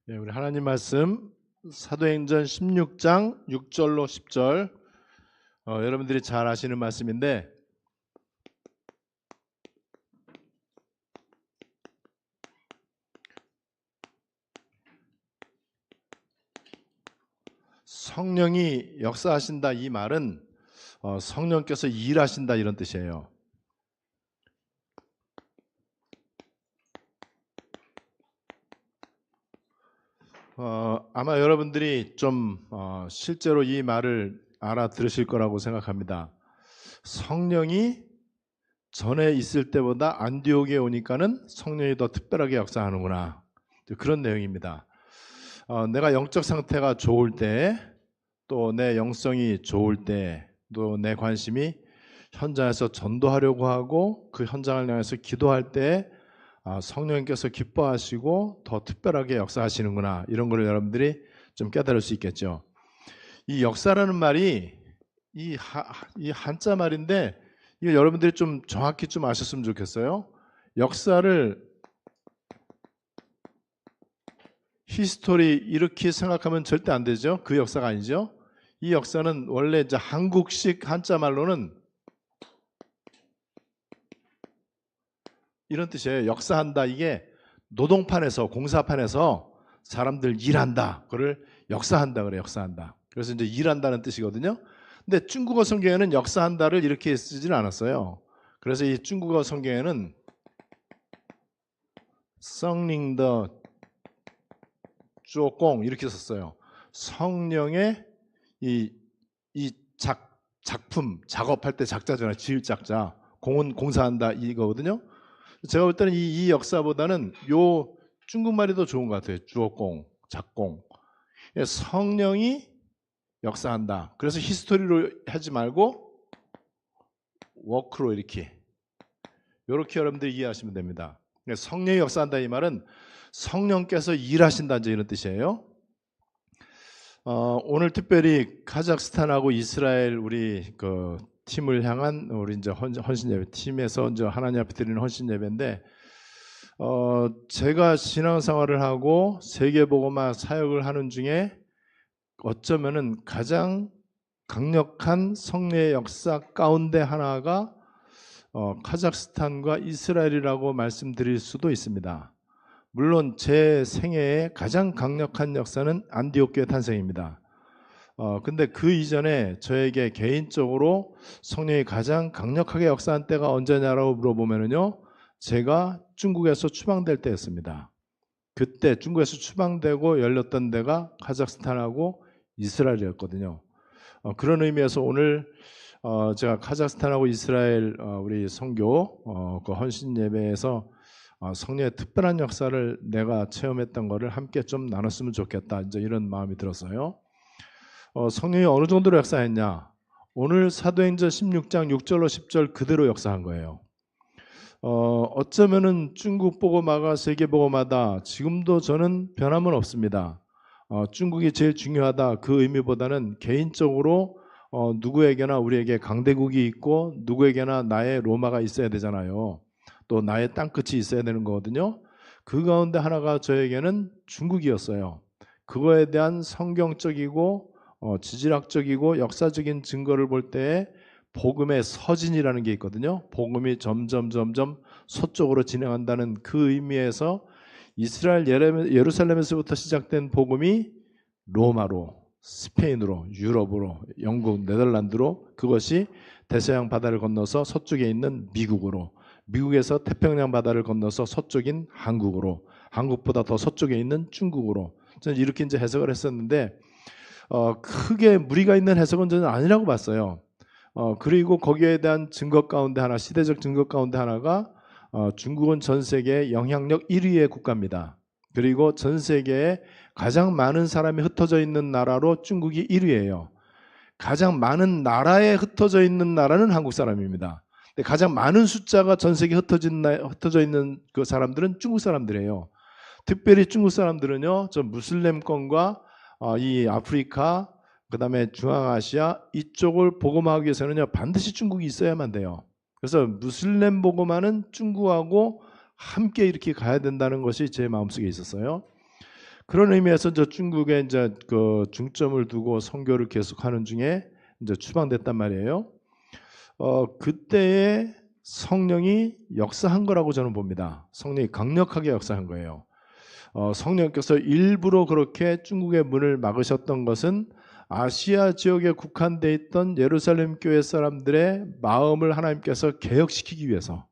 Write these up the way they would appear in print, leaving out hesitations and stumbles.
네, 우리 하나님 말씀 사도행전 16장 6절로 10절 여러분들이 잘 아시는 말씀인데 성령이 역사하신다 이 말은 성령께서 일하신다 이런 뜻이에요. 아마 여러분들이 좀 실제로 이 말을 알아들으실 거라고 생각합니다. 성령이 전에 있을 때보다 안디옥에 오니까는 성령이 더 특별하게 역사하는구나, 그런 내용입니다. 내가 영적 상태가 좋을 때, 또 내 영성이 좋을 때, 또 내 관심이 현장에서 전도하려고 하고 그 현장을 향해서 기도할 때 성령님께서 기뻐하시고 더 특별하게 역사하시는구나, 이런 걸 여러분들이 좀 깨달을 수 있겠죠. 이 역사라는 말이 이 한자 말인데 이거 여러분들이 좀 정확히 좀 아셨으면 좋겠어요. 역사를 히스토리 이렇게 생각하면 절대 안 되죠. 그 역사가 아니죠. 이 역사는 원래 이제 한국식 한자 말로는 이런 뜻이에요. 역사한다. 이게 노동판에서, 공사판에서 사람들 일한다, 그걸 역사한다 그래. 역사한다. 그래서 이제 일한다는 뜻이거든요. 근데 중국어 성경에는 역사한다를 이렇게 쓰지는 않았어요. 그래서 이 중국어 성경에는 성링더 쪼공 이렇게 썼어요. 성령의 이 작품, 작업할 때 작자잖아요. 지을 작자. 공은 공사한다 이거거든요. 제가 볼 때는 이 역사보다는 요 중국말이 더 좋은 것 같아요. 주어공, 작공. 성령이 역사한다. 그래서 히스토리로 하지 말고 워크로 이렇게 여러분들이 이해하시면 됩니다. 성령이 역사한다 이 말은 성령께서 일하신다 이런 뜻이에요. 오늘 특별히 카자흐스탄하고 이스라엘 우리 그 팀을 향한 우리 이제 헌신 예배 팀에서 이제 하나님 앞에 드리는 헌신 예배인데, 제가 신앙생활을 하고 세계복음화 사역을 하는 중에 어쩌면은 가장 강력한 성령의 역사 가운데 하나가 카자흐스탄과 이스라엘이라고 말씀드릴 수도 있습니다. 물론 제 생애의 가장 강력한 역사는 안디옥 교회 탄생입니다. 근데 그 이전에 저에게 개인적으로 성령이 가장 강력하게 역사한 때가 언제냐라고 물어보면요, 제가 중국에서 추방될 때였습니다. 그때 중국에서 추방되고 열렸던 데가 카자흐스탄하고 이스라엘이었거든요. 그런 의미에서 오늘 제가 카자흐스탄하고 이스라엘 우리 선교 그 헌신 예배에서 성령의 특별한 역사를 내가 체험했던 것을 함께 좀 나눴으면 좋겠다, 이제 이런 마음이 들었어요. 성령이 어느 정도로 역사했냐? 오늘 사도행전 16장 6절로 10절 그대로 역사한 거예요. 어쩌면은 중국 복음화가 세계 복음화다, 지금도 저는 변함은 없습니다. 중국이 제일 중요하다 그 의미보다는 개인적으로 누구에게나 우리에게 강대국이 있고 누구에게나 나의 로마가 있어야 되잖아요. 또 나의 땅끝이 있어야 되는 거거든요. 그 가운데 하나가 저에게는 중국이었어요. 그거에 대한 성경적이고 지질학적이고 역사적인 증거를 볼 때 복음의 서진이라는 게 있거든요. 복음이 점점 서쪽으로 진행한다는 그 의미에서 이스라엘 예루살렘에서부터 시작된 복음이 로마로, 스페인으로, 유럽으로, 영국, 네덜란드로, 그것이 대서양 바다를 건너서 서쪽에 있는 미국으로, 미국에서 태평양 바다를 건너서 서쪽인 한국으로, 한국보다 더 서쪽에 있는 중국으로, 저는 이렇게 이제 해석을 했었는데 크게 무리가 있는 해석은 저는 아니라고 봤어요. 그리고 거기에 대한 증거 가운데 하나, 시대적 증거 가운데 하나가 중국은 전 세계 영향력 1위의 국가입니다. 그리고 전 세계에 가장 많은 사람이 흩어져 있는 나라로 중국이 1위예요. 가장 많은 나라에 흩어져 있는 나라는 한국 사람입니다. 근데 가장 많은 숫자가 전 세계에 흩어져 있는 그 사람들은 중국 사람들이에요. 특별히 중국 사람들은요, 저 무슬림권과 이 아프리카, 그 다음에 중앙아시아 이쪽을 복음화하기 위해서는요, 반드시 중국이 있어야만 돼요. 그래서 무슬림 복음화는 중국하고 함께 이렇게 가야 된다는 것이 제 마음속에 있었어요. 그런 의미에서 저 중국에 이제 그 중점을 두고 선교를 계속하는 중에 이제 추방됐단 말이에요. 그때에 성령이 역사한 거라고 저는 봅니다. 성령이 강력하게 역사한 거예요. 성령께서 일부러 그렇게 중국의 문을 막으셨던 것은 아시아 지역에 국한돼 있던 예루살렘 교회 사람들의 마음을 하나님께서 개혁시키기 위해서,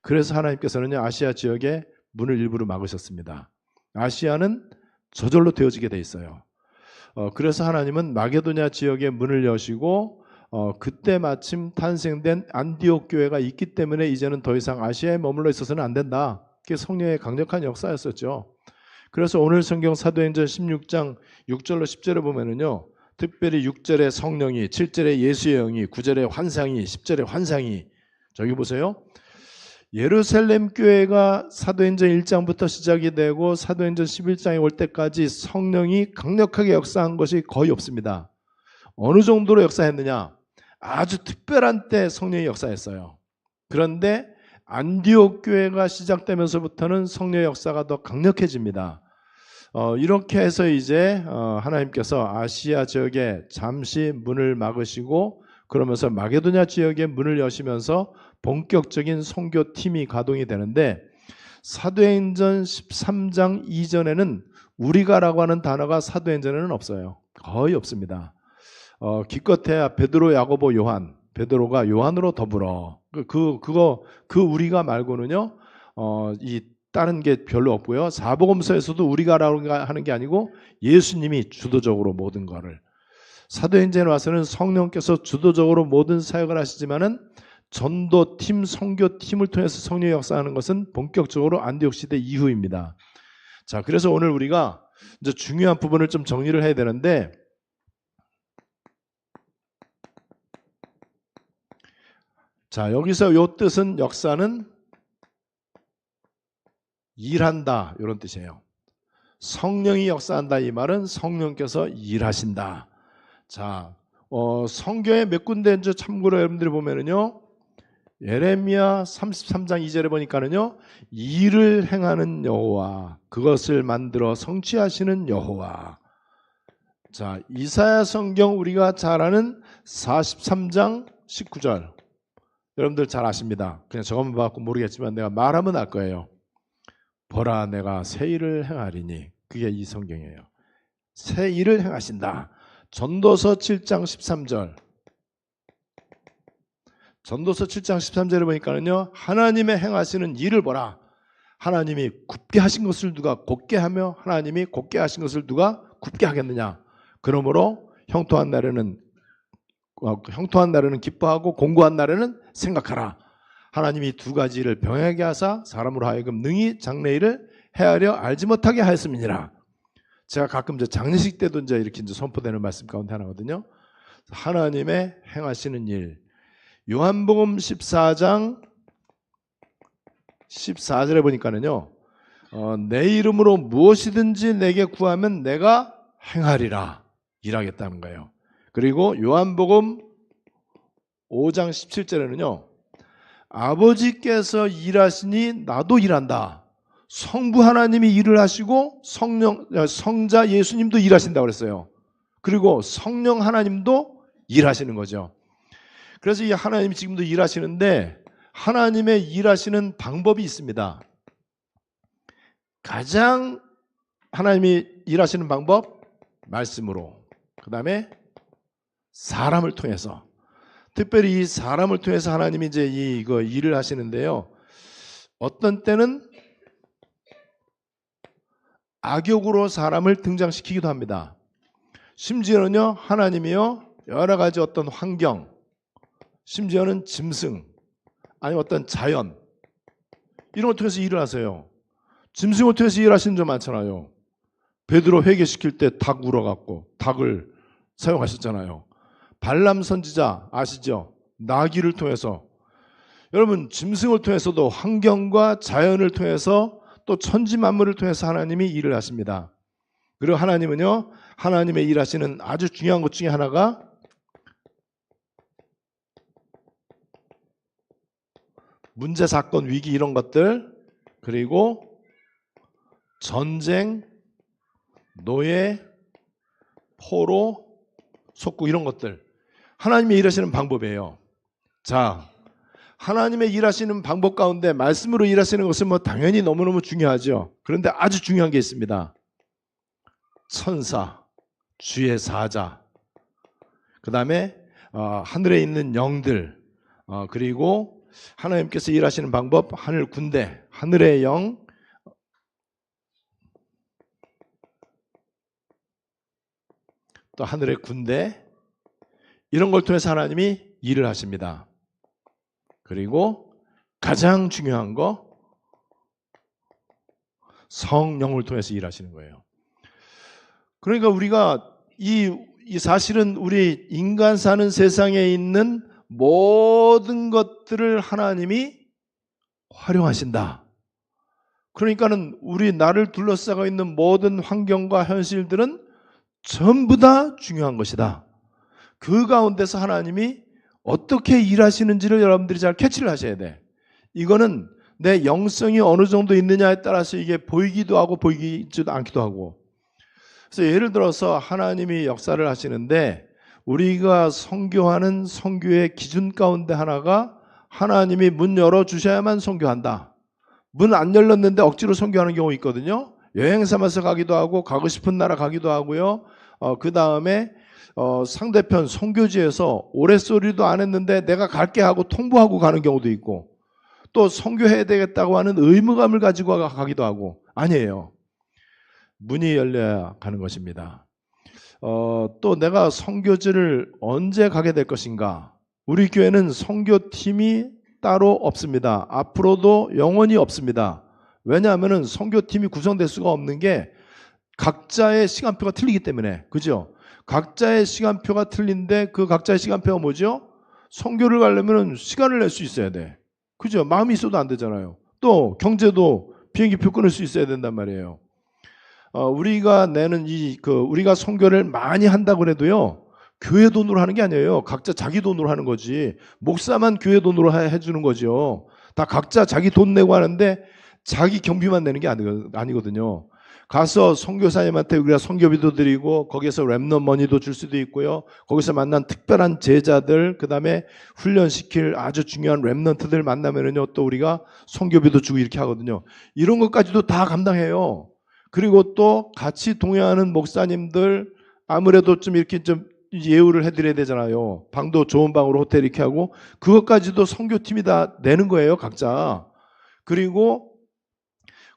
그래서 하나님께서는 아시아 지역에 문을 일부러 막으셨습니다. 아시아는 저절로 되어지게 돼 있어요. 그래서 하나님은 마게도냐 지역에 문을 여시고 그때 마침 탄생된 안디옥 교회가 있기 때문에 이제는 더 이상 아시아에 머물러 있어서는 안 된다. 그게 성령의 강력한 역사였었죠. 그래서 오늘 성경 사도행전 16장 6절로 10절에 보면은요, 특별히 6절에 성령이, 7절에 예수의 영이, 9절에 환상이, 10절에 환상이, 저기 보세요. 예루살렘 교회가 사도행전 1장부터 시작이 되고 사도행전 11장에 올 때까지 성령이 강력하게 역사한 것이 거의 없습니다. 어느 정도로 역사했느냐? 아주 특별한 때 성령이 역사했어요. 그런데 안디옥 교회가 시작되면서부터는 성령의 역사가 더 강력해집니다. 이렇게 해서 이제 하나님께서 아시아 지역에 잠시 문을 막으시고 그러면서 마게도냐 지역에 문을 여시면서 본격적인 선교팀이 가동이 되는데, 사도행전 13장 이전에는 우리가라고 하는 단어가 사도행전에는 없어요. 거의 없습니다. 기껏해야 베드로, 야고보, 요한, 베드로가 요한으로 더불어 그 우리가 말고는요 이 다른 게 별로 없고요. 사복음서에서도 우리가라고 하는 게 아니고 예수님이 주도적으로 모든 거를, 사도행전에 와서는 성령께서 주도적으로 모든 사역을 하시지만은 전도팀, 선교팀을 통해서 성령의 역사하는 것은 본격적으로 안디옥 시대 이후입니다. 자, 그래서 오늘 우리가 이제 중요한 부분을 좀 정리를 해야 되는데, 자, 여기서 요 뜻은, 역사는 일한다, 이런 뜻이에요. 성령이 역사한다, 이 말은 성령께서 일하신다. 자, 성경에 몇 군데 이제 참고로 여러분들이 보면은요, 예레미야 33장 2절에 보니까는요, 일을 행하는 여호와, 그것을 만들어 성취하시는 여호와. 자, 이사야 성경 우리가 잘 아는 43장 19절, 여러분들 잘 아십니다. 그냥 저것만 봐갖고 모르겠지만 내가 말하면 알 거예요. 보라, 내가 새 일을 행하리니. 그게 이 성경이에요. 새 일을 행하신다. 전도서 7장 13절. 전도서 7장 13절에 보니까는요, 하나님의 행하시는 일을 보라. 하나님이 굽게 하신 것을 누가 곧게 하며 하나님이 곧게 하신 것을 누가 굽게 하겠느냐. 그러므로 형통한 날에는 기뻐하고 공고한 날에는 생각하라. 하나님이 두 가지를 병하게 하사 사람으로 하여금 능히 장래일을 헤아려 알지 못하게 하였음이니라. 제가 가끔 이제 장례식 때도 이제 이렇게 이제 선포되는 말씀 가운데 하나거든요. 하나님의 행하시는 일. 요한복음 14장 14절에 보니까는요, 내 이름으로 무엇이든지 내게 구하면 내가 행하리라. 일하겠다는 거예요. 그리고 요한복음 5장 17절에는요, 아버지께서 일하시니 나도 일한다. 성부 하나님이 일을 하시고 성자 예수님도 일하신다고 그랬어요. 그리고 성령 하나님도 일하시는 거죠. 그래서 이 하나님이 지금도 일하시는데, 하나님의 일하시는 방법이 있습니다. 가장 하나님이 일하시는 방법, 말씀으로, 그 다음에 사람을 통해서, 특별히 이 사람을 통해서 하나님이 이제 이거 일을 하시는데요, 어떤 때는 악역으로 사람을 등장시키기도 합니다. 심지어는요, 하나님이요, 여러 가지 어떤 환경, 심지어는 짐승, 아니 어떤 자연, 이런 걸 통해서 일을 하세요. 짐승을 통해서 일하시는 점 많잖아요. 베드로 회개시킬 때 닭 울어갖고 닭을 사용하셨잖아요. 발람 선지자 아시죠? 나귀를 통해서. 여러분, 짐승을 통해서도 환경과 자연을 통해서 또 천지 만물을 통해서 하나님이 일을 하십니다. 그리고 하나님은요, 하나님의 일하시는 아주 중요한 것 중에 하나가 문제, 사건, 위기 이런 것들, 그리고 전쟁, 노예, 포로, 속국 이런 것들 하나님이 일하시는 방법이에요. 자, 하나님의 일하시는 방법 가운데 말씀으로 일하시는 것은 뭐 당연히 너무너무 중요하죠. 그런데 아주 중요한 게 있습니다. 천사, 주의 사자, 그 다음에 하늘에 있는 영들, 그리고 하나님께서 일하시는 방법, 하늘 군대, 하늘의 영, 또 하늘의 군대, 이런 걸 통해서 하나님이 일을 하십니다. 그리고 가장 중요한 거, 성령을 통해서 일하시는 거예요. 그러니까 우리가 이 사실은 우리 인간 사는 세상에 있는 모든 것들을 하나님이 활용하신다. 그러니까는 우리 나를 둘러싸고 있는 모든 환경과 현실들은 전부 다 중요한 것이다. 그 가운데서 하나님이 어떻게 일하시는지를 여러분들이 잘 캐치를 하셔야 돼. 이거는 내 영성이 어느 정도 있느냐에 따라서 이게 보이기도 하고 보이지도 않기도 하고. 그래서 예를 들어서 하나님이 역사를 하시는데 우리가 선교하는 선교의 기준 가운데 하나가 하나님이 문 열어주셔야만 선교한다. 문 안 열렸는데 억지로 선교하는 경우 있거든요. 여행 삼아서 가기도 하고 가고 싶은 나라 가기도 하고요. 그 다음에 상대편 선교지에서 오랫소리도 안 했는데 내가 갈게 하고 통보하고 가는 경우도 있고 또 선교해야 되겠다고 하는 의무감을 가지고 가기도 하고 아니에요. 문이 열려야 가는 것입니다. 또 내가 선교지를 언제 가게 될 것인가? 우리 교회는 선교팀이 따로 없습니다. 앞으로도 영원히 없습니다. 왜냐하면 선교팀이 구성될 수가 없는 게 각자의 시간표가 틀리기 때문에. 그죠? 각자의 시간표가 틀린데 그 각자의 시간표가 뭐죠? 선교를 가려면 시간을 낼 수 있어야 돼. 그죠? 마음이 있어도 안 되잖아요. 또 경제도 비행기표 끊을 수 있어야 된단 말이에요. 우리가 내는 우리가 선교를 많이 한다고 해도요, 교회 돈으로 하는 게 아니에요. 각자 자기 돈으로 하는 거지. 목사만 교회 돈으로 해주는 거죠. 다 각자 자기 돈 내고 하는데 자기 경비만 내는 게 아니거든요. 가서 선교사님한테 우리가 선교비도 드리고 거기에서 렘넌트 머니도 줄 수도 있고요. 거기서 만난 특별한 제자들, 그 다음에 훈련시킬 아주 중요한 렘넌트들 만나면은요, 또 우리가 선교비도 주고 이렇게 하거든요. 이런 것까지도 다 감당해요. 그리고 또 같이 동행하는 목사님들 아무래도 좀 이렇게 좀 예우를 해드려야 되잖아요. 방도 좋은 방으로 호텔 이렇게 하고 그것까지도 선교팀이 다 내는 거예요, 각자. 그리고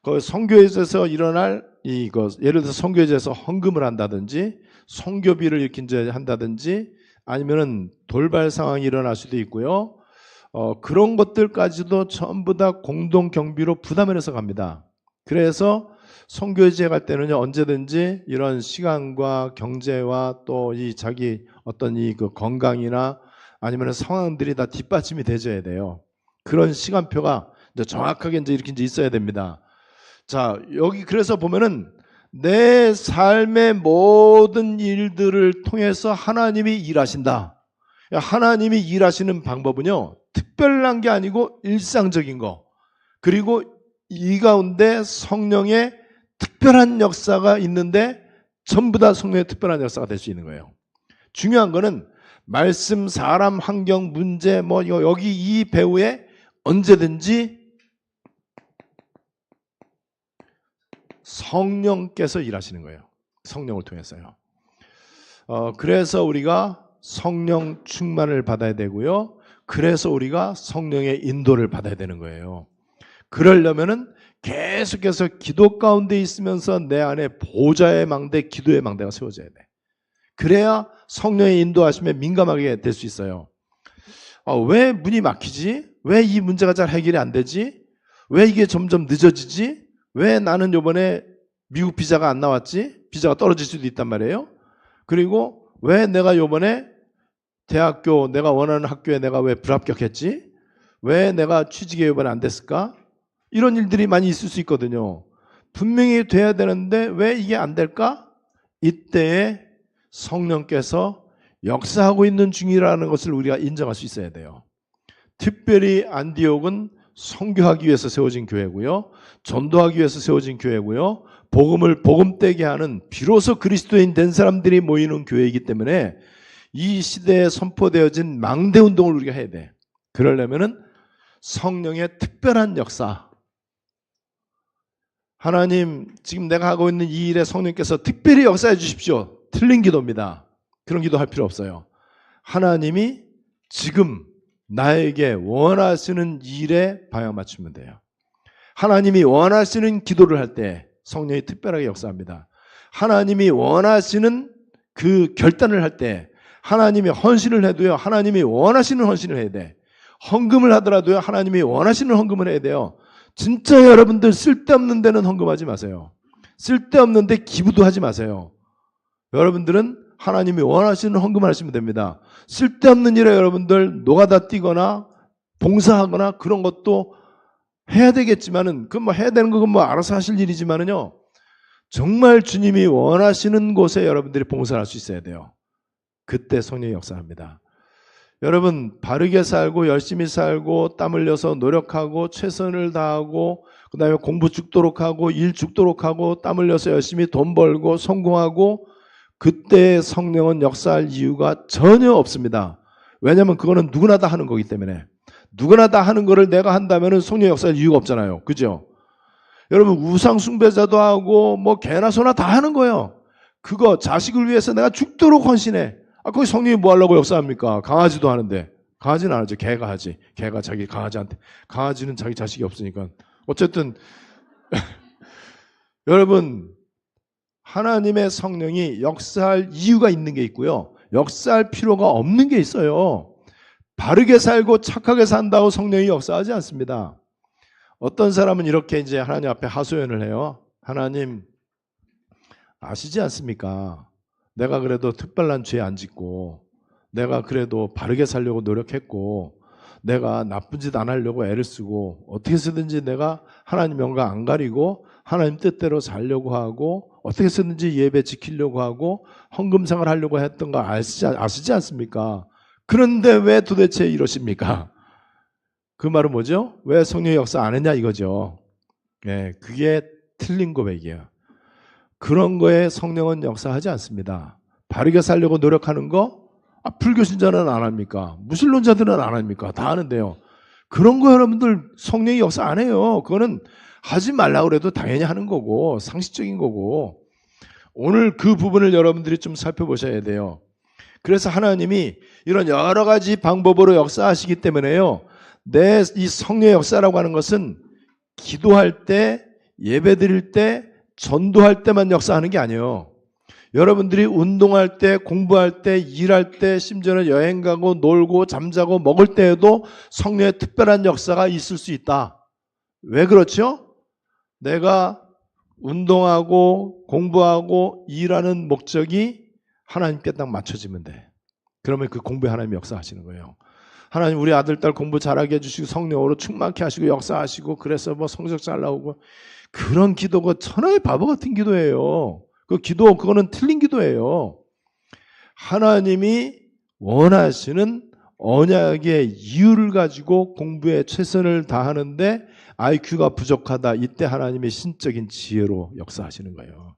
그 선교에서 일어날 예를 들어서 선교지에서 헌금을 한다든지 선교비를 이렇게 이제 한다든지 아니면은 돌발 상황이 일어날 수도 있고요. 그런 것들까지도 전부 다 공동 경비로 부담을 해서 갑니다. 그래서 선교지에 갈 때는요, 언제든지 이런 시간과 경제와 또 이 자기 어떤 그 건강이나 아니면 상황들이 다 뒷받침이 되줘야 돼요. 그런 시간표가 이제 정확하게 이제 이렇게 이제 있어야 됩니다. 자, 여기 그래서 보면은 내 삶의 모든 일들을 통해서 하나님이 일하신다. 하나님이 일하시는 방법은요, 특별한 게 아니고 일상적인 거. 그리고 이 가운데 성령의 특별한 역사가 있는데 전부 다 성령의 특별한 역사가 될 수 있는 거예요. 중요한 거는 말씀, 사람, 환경, 문제 뭐 여기 이 배후에 언제든지 성령께서 일하시는 거예요. 성령을 통해서요. 그래서 우리가 성령 충만을 받아야 되고요. 그래서 우리가 성령의 인도를 받아야 되는 거예요. 그러려면은 계속해서 기도 가운데 있으면서 내 안에 보좌의 망대, 기도의 망대가 세워져야 돼. 그래야 성령의 인도하심에 민감하게 될 수 있어요. 왜 문이 막히지? 왜 이 문제가 잘 해결이 안 되지? 왜 이게 점점 늦어지지? 왜 나는 이번에 미국 비자가 안 나왔지? 비자가 떨어질 수도 있단 말이에요. 그리고 왜 내가 이번에 대학교 내가 원하는 학교에 내가 왜 불합격했지? 왜 내가 취직에 이번에 안 됐을까? 이런 일들이 많이 있을 수 있거든요. 분명히 돼야 되는데 왜 이게 안 될까? 이때에 성령께서 역사하고 있는 중이라는 것을 우리가 인정할 수 있어야 돼요. 특별히 안디옥은 선교하기 위해서 세워진 교회고요. 전도하기 위해서 세워진 교회고요. 복음을 복음되게 하는 비로소 그리스도인 된 사람들이 모이는 교회이기 때문에 이 시대에 선포되어진 망대 운동을 우리가 해야 돼. 그러려면은 성령의 특별한 역사, 하나님 지금 내가 하고 있는 이 일에 성령께서 특별히 역사해 주십시오. 틀린 기도입니다. 그런 기도할 필요 없어요. 하나님이 지금 나에게 원하시는 일에 방향 맞추면 돼요. 하나님이 원하시는 기도를 할 때 성령이 특별하게 역사합니다. 하나님이 원하시는 그 결단을 할 때 하나님이 헌신을 해도요, 하나님이 원하시는 헌신을 해야 돼. 헌금을 하더라도요, 하나님이 원하시는 헌금을 해야 돼요. 진짜 여러분들 쓸데없는 데는 헌금하지 마세요. 쓸데없는 데 기부도 하지 마세요. 여러분들은 하나님이 원하시는 헌금을 하시면 됩니다. 쓸데없는 일에 여러분들 노가다 뛰거나 봉사하거나 그런 것도 해야 되겠지만은, 그건 뭐 해야 되는 건 뭐 알아서 하실 일이지만은요, 정말 주님이 원하시는 곳에 여러분들이 봉사를 할 수 있어야 돼요. 그때 성령이 역사합니다. 여러분, 바르게 살고 열심히 살고 땀 흘려서 노력하고 최선을 다하고 그 다음에 공부 죽도록 하고 일 죽도록 하고 땀 흘려서 열심히 돈 벌고 성공하고, 그때 성령은 역사할 이유가 전혀 없습니다. 왜냐하면 그거는 누구나 다 하는 거기 때문에. 누구나 다 하는 거를 내가 한다면 성령 역사할 이유가 없잖아요. 그죠? 여러분, 우상 숭배자도 하고 뭐 개나 소나 다 하는 거예요. 그거 자식을 위해서 내가 죽도록 헌신해. 거기 성령이 뭐 하려고 역사합니까? 강아지도 하는데. 강아지는 안 하죠. 개가 하지. 개가 자기 강아지한테. 강아지는 자기 자식이 없으니까. 어쨌든 여러분, 하나님의 성령이 역사할 이유가 있는 게 있고요, 역사할 필요가 없는 게 있어요. 바르게 살고 착하게 산다고 성령이 역사하지 않습니다. 어떤 사람은 이렇게 이제 하나님 앞에 하소연을 해요. 하나님, 아시지 않습니까? 내가 그래도 특별한 죄 안 짓고, 내가 그래도 바르게 살려고 노력했고, 내가 나쁜 짓 안 하려고 애를 쓰고, 어떻게 쓰든지 내가 하나님 영광 안 가리고 하나님 뜻대로 살려고 하고, 어떻게 쓰든지 예배 지키려고 하고 헌금 생활 하려고 했던 거 아시지 않습니까? 그런데 왜 도대체 이러십니까? 그 말은 뭐죠? 왜 성령의 역사 안 했냐 이거죠. 예, 그게 틀린 고백이에요. 그런 거에 성령은 역사하지 않습니다. 바르게 살려고 노력하는 거, 불교 신자는 안 합니까? 무신론자들은 안 합니까? 다 하는데요. 그런 거 여러분들 성령이 역사 안 해요. 그거는 하지 말라고 그래도 당연히 하는 거고 상식적인 거고, 오늘 그 부분을 여러분들이 좀 살펴보셔야 돼요. 그래서 하나님이 이런 여러 가지 방법으로 역사하시기 때문에요, 내 이 성령의 역사라고 하는 것은 기도할 때, 예배 드릴 때, 전도할 때만 역사하는 게 아니에요. 여러분들이 운동할 때, 공부할 때, 일할 때, 심지어는 여행 가고 놀고 잠자고 먹을 때에도 성령의 특별한 역사가 있을 수 있다. 왜 그렇죠? 내가 운동하고 공부하고 일하는 목적이 하나님께 딱 맞춰지면 돼. 그러면 그 공부에 하나님이 역사하시는 거예요. 하나님, 우리 아들 딸 공부 잘하게 해주시고 성령으로 충만케 하시고 역사하시고, 그래서 뭐 성적 잘 나오고, 그런 기도가 천하의 바보 같은 기도예요. 그 기도, 그거는 틀린 기도예요. 하나님이 원하시는 언약의 이유를 가지고 공부에 최선을 다하는데 IQ가 부족하다, 이때 하나님의 신적인 지혜로 역사하시는 거예요.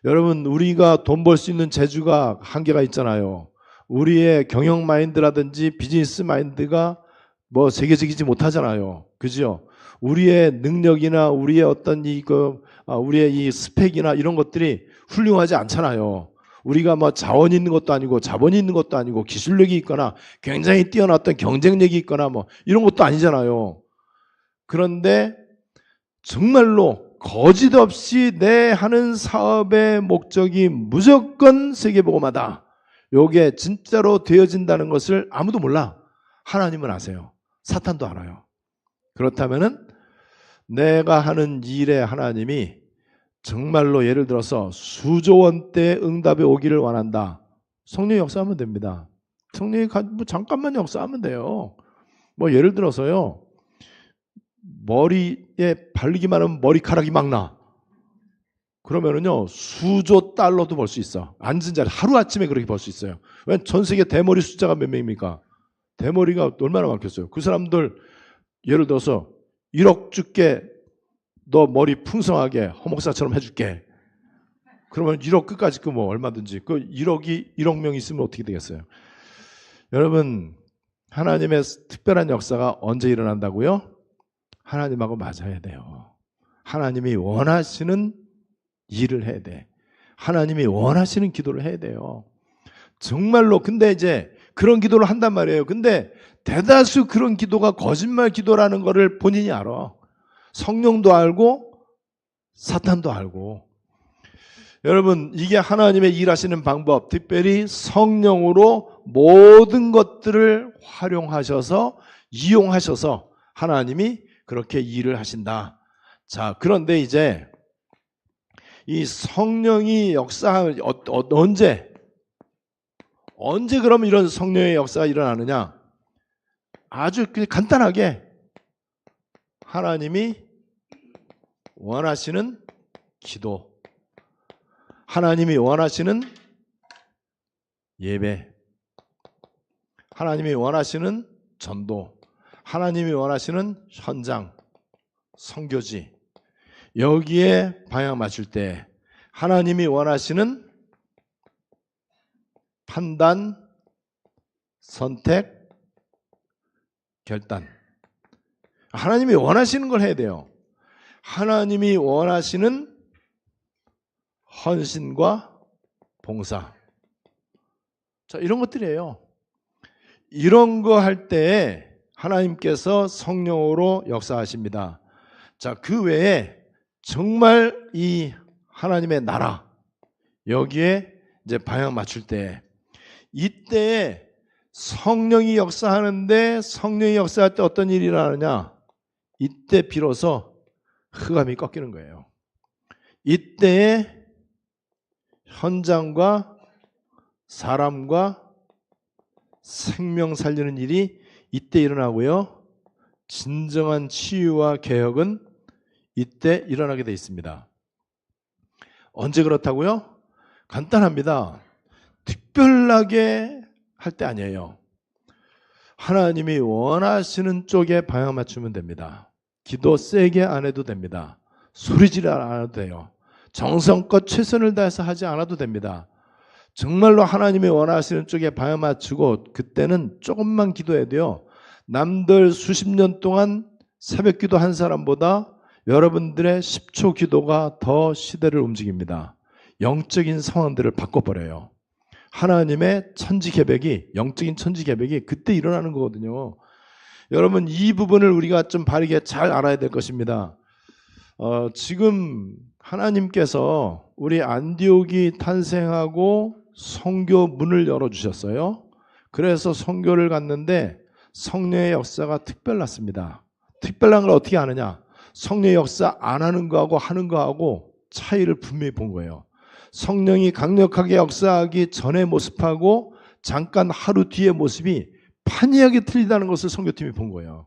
여러분, 우리가 돈 벌 수 있는 재주가 한계가 있잖아요. 우리의 경영 마인드라든지 비즈니스 마인드가 뭐 세계적이지 못하잖아요. 그죠? 우리의 능력이나 우리의 어떤 우리의 이 스펙이나 이런 것들이 훌륭하지 않잖아요. 우리가 뭐 자원이 있는 것도 아니고 자본이 있는 것도 아니고 기술력이 있거나 굉장히 뛰어났던 경쟁력이 있거나 뭐 이런 것도 아니잖아요. 그런데 정말로 거짓 없이 내 하는 사업의 목적이 무조건 세계복음화다, 요게 진짜로 되어진다는 것을 아무도 몰라. 하나님은 아세요. 사탄도 알아요. 그렇다면은 내가 하는 일에 하나님이 정말로 예를 들어서 수조 원대 응답이 오기를 원한다. 성령이 역사하면 됩니다. 성령이 뭐 잠깐만 역사하면 돼요. 뭐 예를 들어서요, 머리에 바르기만 하면 머리카락이 막 나. 그러면은요, 수조 달러도 벌 수 있어. 앉은 자리 하루아침에 그렇게 벌 수 있어요. 왜? 전 세계 대머리 숫자가 몇 명입니까? 대머리가 얼마나 많겠어요. 그 사람들 예를 들어서 1억 주께 너 머리 풍성하게 허목사처럼 해줄게. 그러면 1억 끝까지 뭐 얼마든지. 그 1억 명 있으면 어떻게 되겠어요? 여러분, 하나님의 특별한 역사가 언제 일어난다고요? 하나님하고 맞아야 돼요. 하나님이 원하시는 일을 해야 돼. 하나님이 원하시는 기도를 해야 돼요. 정말로. 근데 이제 그런 기도를 한단 말이에요. 근데 대다수 그런 기도가 거짓말 기도라는 거를 본인이 알아. 성령도 알고 사탄도 알고. 여러분, 이게 하나님의 일하시는 방법, 특별히 성령으로 모든 것들을 활용하셔서 이용하셔서 하나님이 그렇게 일을 하신다. 자, 그런데 이제 이 성령이 역사하는 언제 그럼 이런 성령의 역사가 일어나느냐? 아주 간단하게 하나님이 원하시는 기도, 하나님이 원하시는 예배, 하나님이 원하시는 전도, 하나님이 원하시는 현장, 선교지, 여기에 방향 맞출 때 하나님이 원하시는 판단, 선택, 결단, 하나님이 원하시는 걸 해야 돼요. 하나님이 원하시는 헌신과 봉사, 자, 이런 것들이에요. 이런 거 할 때 하나님께서 성령으로 역사하십니다. 자, 그 외에 정말 이 하나님의 나라, 여기에 이제 방향 맞출 때, 이때에 성령이 역사하는데, 성령이 역사할 때 어떤 일이 일어나느냐? 이때 비로소 흑암이 꺾이는 거예요. 이때에 현장과 사람과 생명 살리는 일이 이때 일어나고요. 진정한 치유와 개혁은 이때 일어나게 되어 있습니다. 언제 그렇다고요? 간단합니다. 특별하게 할 때 아니에요. 하나님이 원하시는 쪽에 방향 맞추면 됩니다. 기도 세게 안 해도 됩니다. 소리질 안 해도 돼요. 정성껏 최선을 다해서 하지 않아도 됩니다. 정말로 하나님이 원하시는 쪽에 방향 맞추고 그때는 조금만 기도해야 돼요. 남들 수십 년 동안 새벽 기도 한 사람보다 여러분들의 10초 기도가 더 시대를 움직입니다. 영적인 상황들을 바꿔버려요. 하나님의 천지개벽이, 영적인 천지개벽이 그때 일어나는 거거든요. 여러분, 이 부분을 우리가 좀 바르게 잘 알아야 될 것입니다. 지금 하나님께서 우리 안디옥이 탄생하고 선교 문을 열어주셨어요. 그래서 선교를 갔는데 성령의 역사가 특별났습니다. 특별한 걸 어떻게 아느냐? 성령의 역사 안 하는 거하고 하는 거하고 차이를 분명히 본 거예요. 성령이 강력하게 역사하기 전의 모습하고 잠깐 하루 뒤의 모습이 판이하게 틀리다는 것을 선교팀이 본 거예요.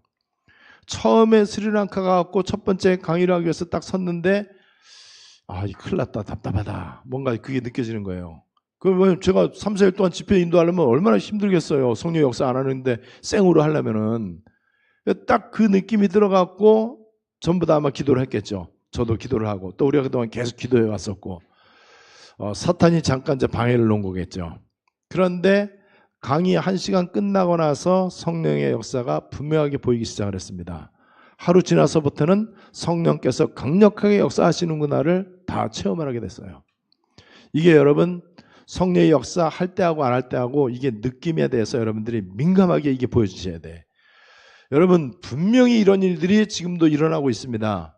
처음에 스리랑카 가고 첫 번째 강의를 하기 위해서 딱 섰는데 이 큰일 났다, 답답하다, 뭔가 그게 느껴지는 거예요. 그러면 제가 3, 4일 동안 집회 인도하려면 얼마나 힘들겠어요. 성령 역사 안 하는데 생으로 하려면은. 딱 그 느낌이 들어갔고 전부 다 아마 기도를 했겠죠. 저도 기도를 하고 또 우리가 그동안 계속 기도해 왔었고 사탄이 잠깐 이제 방해를 놓은 거겠죠. 그런데 강의 1시간 끝나고 나서 성령의 역사가 분명하게 보이기 시작을 했습니다. 하루 지나서부터는 성령께서 강력하게 역사하시는구나를 다 체험을 하게 됐어요. 이게 여러분 성령의 역사 할 때하고 안 할 때하고 이게 느낌에 대해서 여러분들이 민감하게 이게 보여주셔야 돼. 여러분 분명히 이런 일들이 지금도 일어나고 있습니다.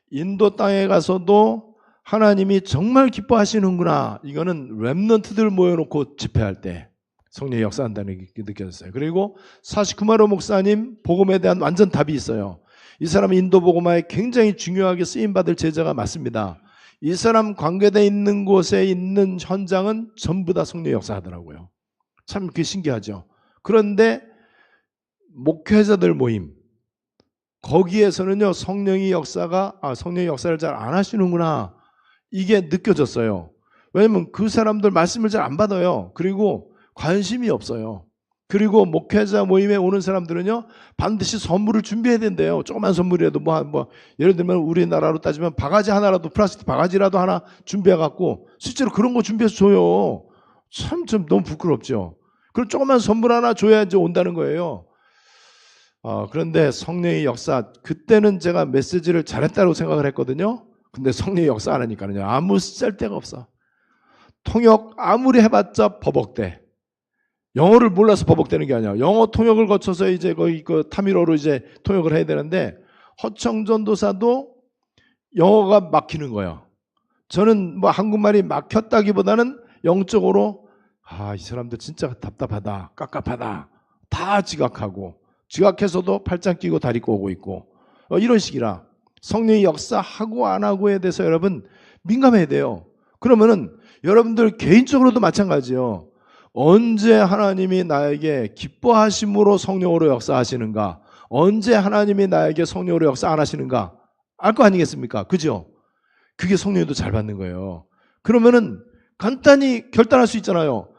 인도 땅에 가서도 하나님이 정말 기뻐하시는구나. 이거는 렘넌트들 모여놓고 집회할 때 성령이 역사한다는 게 느껴졌어요. 그리고 49마로 목사님 복음에 대한 완전 답이 있어요. 이 사람은 인도 복음화에 굉장히 중요하게 쓰임받을 제자가 맞습니다. 이 사람 관계되어 있는 곳에 있는 현장은 전부 다 성령의 역사하더라고요. 참 그게 신기하죠. 그런데 목회자들 모임 거기에서는요 성령의 역사를 잘 안 하시는구나 이게 느껴졌어요. 왜냐면 그 사람들 말씀을 잘 안 받아요. 그리고 관심이 없어요. 그리고 목회자 모임에 오는 사람들은요, 반드시 선물을 준비해야 된대요. 조그만 선물이라도 예를 들면 우리나라로 따지면 바가지 하나라도, 플라스틱 바가지라도 하나 준비해갖고 실제로 그런 거 준비해서 줘요. 참 너무 부끄럽죠. 그럼 조그만 선물 하나 줘야 이제 온다는 거예요. 그런데 성령의 역사, 그때는 제가 메시지를 잘했다고 생각을 했거든요. 근데 성령의 역사 안 하니까요, 아무 쓸데가 없어. 통역 아무리 해봤자 버벅대. 영어를 몰라서 버벅대는 게 아니야. 영어 통역을 거쳐서 이제 거의 그 타미로로 이제 통역을 해야 되는데, 허청전도사도 영어가 막히는 거예요. 저는 한국말이 막혔다기보다는 영적으로 이 사람들 진짜 답답하다, 깝깝하다, 다 지각하고, 지각해서도 팔짱 끼고 다리 꼬고 있고, 이런 식이라 성령의 역사하고 안 하고에 대해서 여러분 민감해야 돼요. 그러면은 여러분들 개인적으로도 마찬가지예요. 언제 하나님이 나에게 기뻐하심으로 성령으로 역사하시는가, 언제 하나님이 나에게 성령으로 역사 안 하시는가 알 거 아니겠습니까? 그죠? 그게 성령도 잘 받는 거예요. 그러면은 간단히 결단할 수 있잖아요.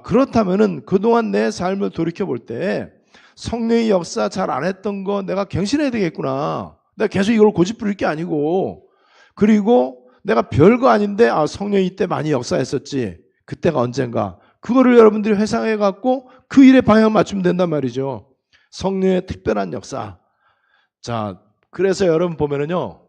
그렇다면은 그동안 내 삶을 돌이켜 볼 때 성령의 역사 잘 안 했던 거 내가 갱신해야 되겠구나. 내가 계속 이걸 고집부릴 게 아니고, 그리고 내가 별거 아닌데 성령이 이때 많이 역사했었지. 그때가 언젠가. 그거를 여러분들이 회상해 갖고 그 일에 방향을 맞추면 된단 말이죠. 성령의 특별한 역사. 자, 그래서 여러분 보면은요,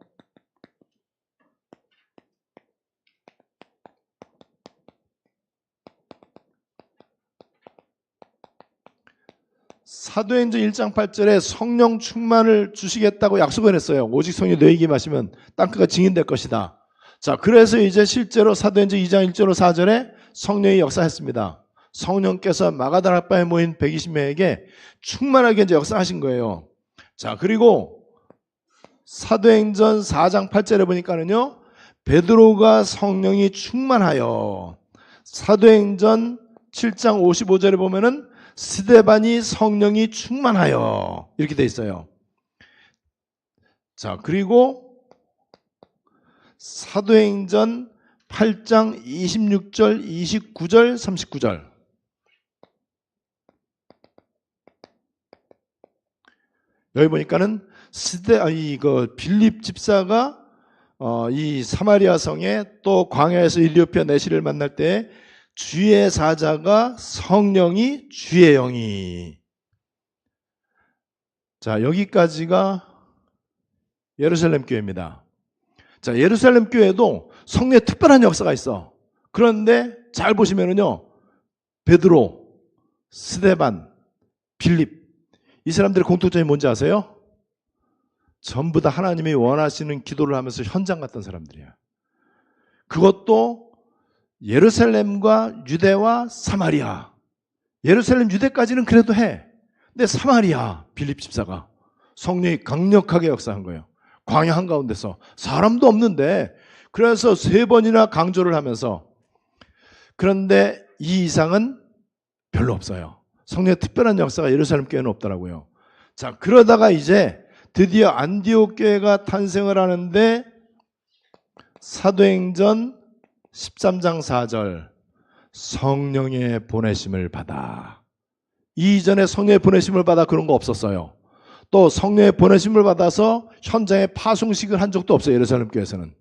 사도행전 1장 8절에 성령 충만을 주시겠다고 약속을 했어요. 오직 성령이 너희에게 임하시면 땅끝가 증인될 것이다. 자, 그래서 이제 실제로 사도행전 2장 1절로 4절에 성령이 역사했습니다. 성령께서 마가다락방에 모인 120명에게 충만하게 이제 역사하신 거예요. 자, 그리고 사도행전 4장 8절에 보니까는요, 베드로가 성령이 충만하여, 사도행전 7장 55절에 보면은 스데반이 성령이 충만하여, 이렇게 돼 있어요. 자, 그리고 사도행전 8장 26절, 29절, 39절. 여기 보니까는 빌립 집사가 이 사마리아 성에 또 광야에서 일리오피아 내시를 만날 때 주의 사자가 성령이 주의 영이. 자, 여기까지가 예루살렘 교회입니다. 자, 예루살렘 교회도 성령의 특별한 역사가 있어. 그런데 잘 보시면은요, 베드로, 스데반, 빌립, 이 사람들의 공통점이 뭔지 아세요? 전부 다 하나님이 원하시는 기도를 하면서 현장 갔던 사람들이야. 그것도 예루살렘과 유대와 사마리아. 예루살렘 유대까지는 그래도 해. 근데 사마리아 빌립 집사가 성령이 강력하게 역사한 거예요. 광야 한가운데서 사람도 없는데, 그래서 3번이나 강조를 하면서. 그런데 이 이상은 별로 없어요. 성령의 특별한 역사가 예루살렘 교회는 없더라고요. 자, 그러다가 이제 드디어 안디옥 교회가 탄생을 하는데, 사도행전 13장 4절, 성령의 보내심을 받아. 이전에 성령의 보내심을 받아 그런 거 없었어요. 또 성령의 보내심을 받아서 현장에 파송식을 한 적도 없어요, 예루살렘 교회에서는.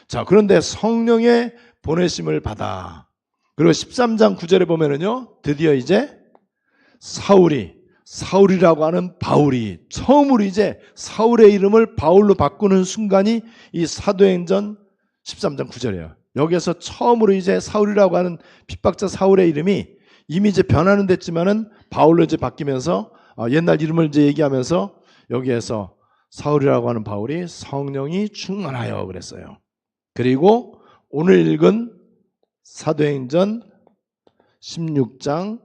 자, 그런데 성령의 보내심을 받아. 그리고 13장 9절에 보면은요, 드디어 이제 사울이라고 하는 바울이 처음으로 이제 사울의 이름을 바울로 바꾸는 순간이 이 사도행전 13장 9절이에요. 여기에서 처음으로 이제 사울이라고 하는 핍박자 사울의 이름이 이미 이제 변화는 됐지만은 바울로 이제 바뀌면서 옛날 이름을 이제 얘기하면서 여기에서 사울이라고 하는 바울이 성령이 충만하여 그랬어요. 그리고 오늘 읽은 사도행전 16장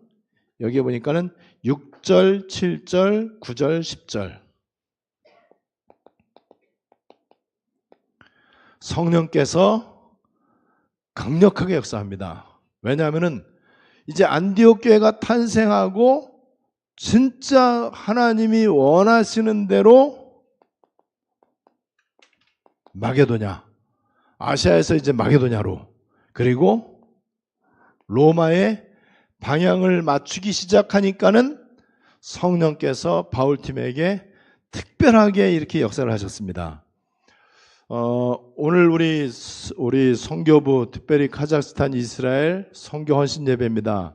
여기에 보니까는 6절, 7절, 9절, 10절. 성령께서 강력하게 역사합니다. 왜냐하면은 이제 안디옥 교회가 탄생하고 진짜 하나님이 원하시는 대로 마게도냐, 아시아에서 이제 마게도냐로, 그리고 로마의 방향을 맞추기 시작하니까는 성령께서 바울팀에게 특별하게 이렇게 역사를 하셨습니다. 오늘 우리 선교부, 특별히 카자흐스탄, 이스라엘 선교 헌신 예배입니다.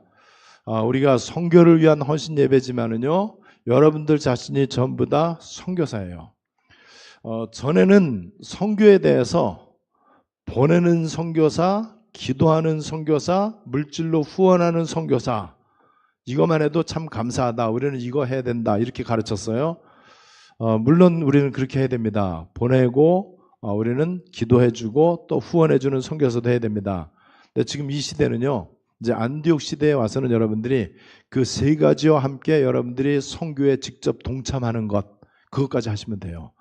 우리가 선교를 위한 헌신 예배지만은요, 여러분들 자신이 전부 다 선교사예요. 전에는 선교에 대해서 보내는 선교사, 기도하는 선교사, 물질로 후원하는 선교사, 이것만 해도 참 감사하다. 우리는 이거 해야 된다. 이렇게 가르쳤어요. 물론 우리는 그렇게 해야 됩니다. 보내고 우리는 기도해주고 또 후원해주는 선교사도 해야 됩니다. 근데 지금 이 시대는요, 이제 안디옥 시대에 와서는 여러분들이 그 세 가지와 함께 여러분들이 선교에 직접 동참하는 것, 그것까지 하시면 돼요.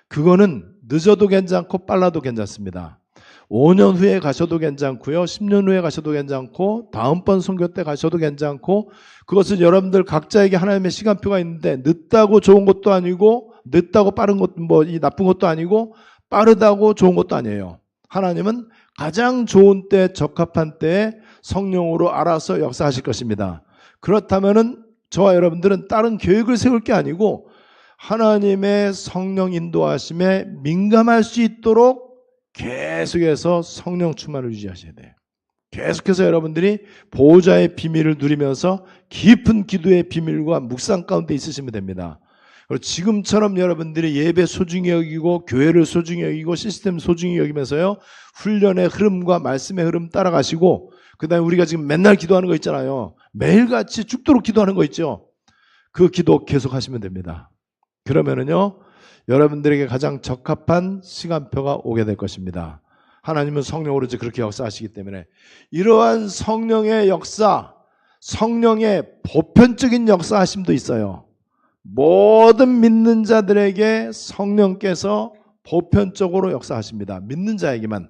그거는 늦어도 괜찮고 빨라도 괜찮습니다. 5년 후에 가셔도 괜찮고요. 10년 후에 가셔도 괜찮고 다음번 선교 때 가셔도 괜찮고, 그것은 여러분들 각자에게 하나님의 시간표가 있는데 늦다고 좋은 것도 아니고 늦다고 빠른 것, 이 나쁜 것도 아니고 빠르다고 좋은 것도 아니에요. 하나님은 가장 좋은 때, 적합한 때에 성령으로 알아서 역사하실 것입니다. 그렇다면은 저와 여러분들은 다른 계획을 세울 게 아니고 하나님의 성령 인도하심에 민감할 수 있도록 계속해서 성령 충만을 유지하셔야 돼요. 계속해서 여러분들이 보호자의 비밀을 누리면서 깊은 기도의 비밀과 묵상 가운데 있으시면 됩니다. 그리고 지금처럼 여러분들이 예배 소중히 여기고 교회를 소중히 여기고 시스템 소중히 여기면서요, 훈련의 흐름과 말씀의 흐름 따라가시고, 그 다음에 우리가 지금 맨날 기도하는 거 있잖아요. 매일같이 죽도록 기도하는 거 있죠. 그 기도 계속 하시면 됩니다. 그러면은요, 여러분들에게 가장 적합한 시간표가 오게 될 것입니다. 하나님은 성령으로 그렇게 역사하시기 때문에 이러한 성령의 역사, 성령의 보편적인 역사하심도 있어요. 모든 믿는 자들에게 성령께서 보편적으로 역사하십니다. 믿는 자에게만,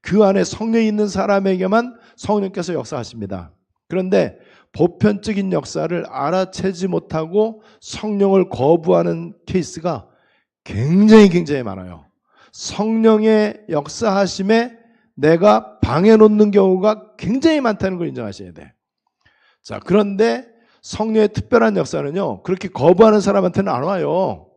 그 안에 성령이 있는 사람에게만 성령께서 역사하십니다. 그런데 보편적인 역사를 알아채지 못하고 성령을 거부하는 케이스가 굉장히 많아요. 성령의 역사하심에 내가 방해 놓는 경우가 굉장히 많다는 걸 인정하셔야 돼. 자, 그런데 성령의 특별한 역사는요, 그렇게 거부하는 사람한테는 안 와요.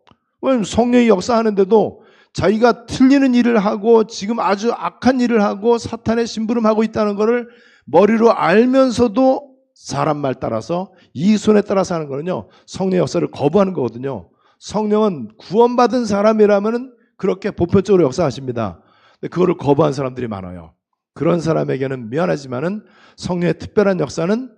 왜냐면 성령이 역사하는데도 자기가 틀리는 일을 하고 지금 아주 악한 일을 하고 사탄의 심부름하고 있다는 것을 머리로 알면서도 사람 말 따라서, 이손에 따라서 하는 거는요, 성령의 역사를 거부하는 거거든요. 성령은 구원받은 사람이라면 그렇게 보편적으로 역사하십니다. 근데 그거를 거부한 사람들이 많아요. 그런 사람에게는 미안하지만은 성령의 특별한 역사는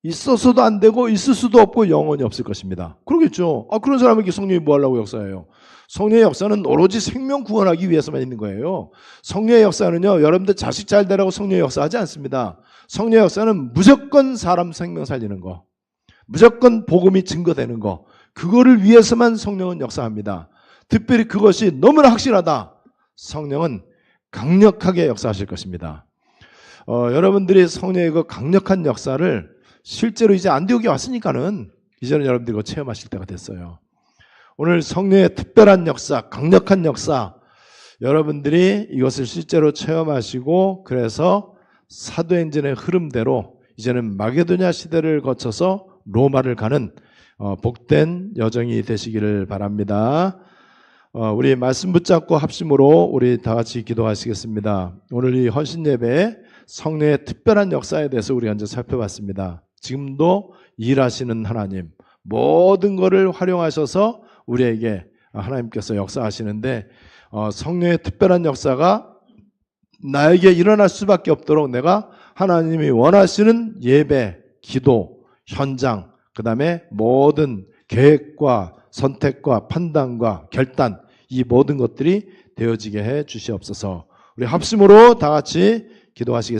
있어서도 안 되고 있을 수도 없고 영원히 없을 것입니다. 그러겠죠. 그런 사람에게 성령이 뭐 하려고 역사해요? 성령의 역사는 오로지 생명 구원하기 위해서만 있는 거예요. 성령의 역사는요, 여러분들 자식 잘 되라고 성령의 역사하지 않습니다. 성령의 역사는 무조건 사람 생명 살리는 거, 무조건 복음이 증거되는 거, 그거를 위해서만 성령은 역사합니다. 특별히 그것이 너무나 확실하다, 성령은 강력하게 역사하실 것입니다. 여러분들이 성령의 그 강력한 역사를 실제로 이제 안디옥에 왔으니까는 이제는 여러분들이 그거 체험하실 때가 됐어요. 오늘 성령의 특별한 역사, 강력한 역사, 여러분들이 이것을 실제로 체험하시고, 그래서 사도행전의 흐름대로 이제는 마게도냐 시대를 거쳐서 로마를 가는 복된 여정이 되시기를 바랍니다. 우리 말씀 붙잡고 합심으로 우리 다 같이 기도하시겠습니다. 오늘 이 헌신 예배에 성령의 특별한 역사에 대해서 우리가 이제 살펴봤습니다. 지금도 일하시는 하나님, 모든 것을 활용하셔서 우리에게 하나님께서 역사하시는데, 성령의 특별한 역사가 나에게 일어날 수밖에 없도록 내가 하나님이 원하시는 예배, 기도, 현장, 그 다음에 모든 계획과 선택과 판단과 결단, 이 모든 것들이 되어지게 해 주시옵소서. 우리 합심으로 다 같이 기도하시겠습니다.